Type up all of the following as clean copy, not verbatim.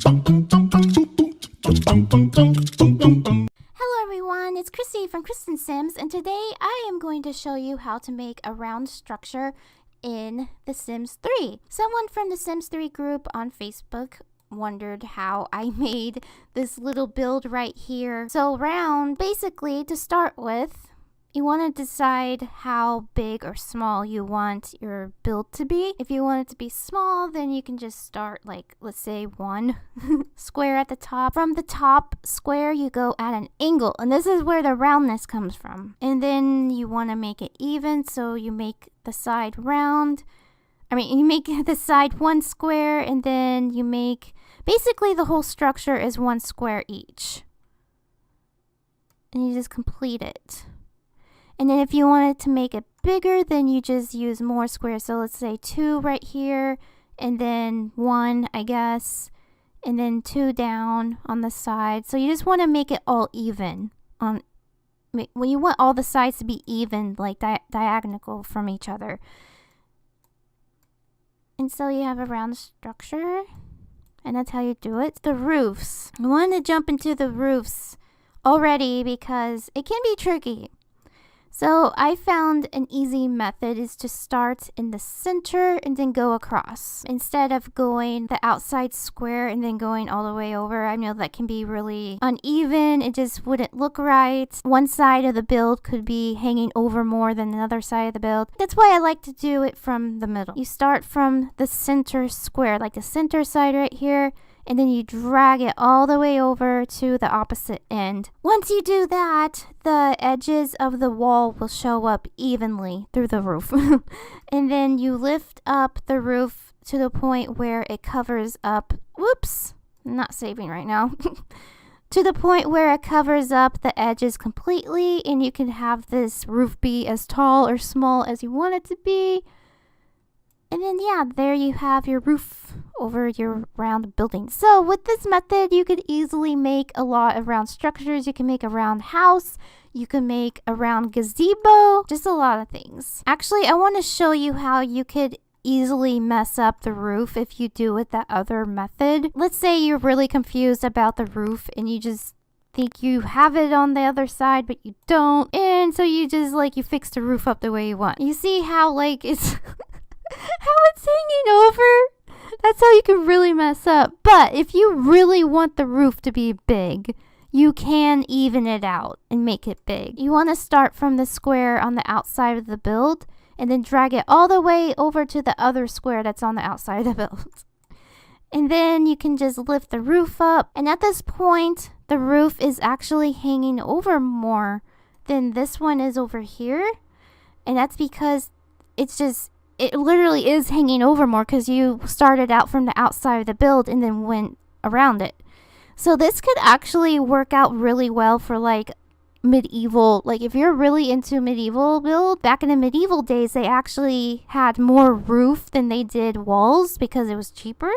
Hello everyone, it's Chrissy from Kristen Sims, and today I am going to show you how to make a round structure in The Sims 3. Someone from the Sims 3 group on Facebook wondered how I made this little build right here. So round, basically to start with, you want to decide how big or small you want your build to be. If you want it to be small, then you can just start like, let's say 1 square at the top. From the top square, you go at an angle, and this is where the roundness comes from. And then you want to make it even, so you make the side round. You make the side 1 square, and then you make, basically the whole structure is 1 square each. And you just complete it. And then if you wanted to make it bigger, then you just use more squares. So let's say 2 right here, and then 1, I guess, and then 2 down on the side. So you just want to make it all even. When you want all the sides to be even, like diagonal from each other. And so you have a round structure, and that's how you do it. The roofs. I wanted to jump into the roofs already because it can be tricky. So I found an easy method is to start in the center and then go across. Instead of going the outside square and then going all the way over. I know that can be really uneven. It just wouldn't look right. One side of the build could be hanging over more than the other side of the build. That's why I like to do it from the middle. You start from the center square, like the center side right here. And then you drag it all the way over to the opposite end. Once you do that, the edges of the wall will show up evenly through the roof. And then you lift up the roof to the point where it covers up, whoops, I'm not saving right now. To the point where it covers up the edges completely, and you can have this roof be as tall or small as you want it to be. And then, yeah, there you have your roof over your round building. So with this method, you could easily make a lot of round structures. You can make a round house. You can make a round gazebo. Just a lot of things. Actually, I want to show you how you could easily mess up the roof if you do it that other method. Let's say you're really confused about the roof and you just think you have it on the other side, but you don't. And so you just, you fix the roof up the way you want. You see how, it's... how it's hanging over? That's how you can really mess up. But if you really want the roof to be big, you can even it out and make it big. You want to start from the square on the outside of the build and then drag it all the way over to the other square that's on the outside of the build. And then you can just lift the roof up. And at this point, the roof is actually hanging over more than this one is over here. And that's because it literally is hanging over more because you started out from the outside of the build and then went around it. So this could actually work out really well for medieval, if you're really into medieval build. Back in the medieval days, they actually had more roof than they did walls because it was cheaper.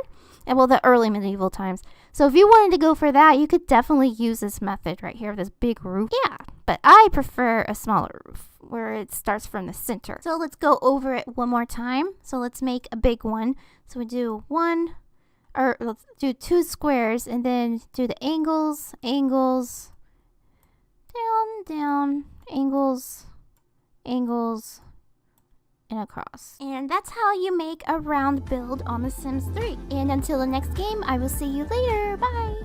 And the early medieval times. So if you wanted to go for that, you could definitely use this method right here, this big roof. Yeah, but I prefer a smaller roof where it starts from the center. So let's go over it one more time. So let's make a big one. So we do let's do 2 squares and then do the angles, down, angles, and across. And that's how you make a round build on The Sims 3. And until the next game, I will see you later. Bye!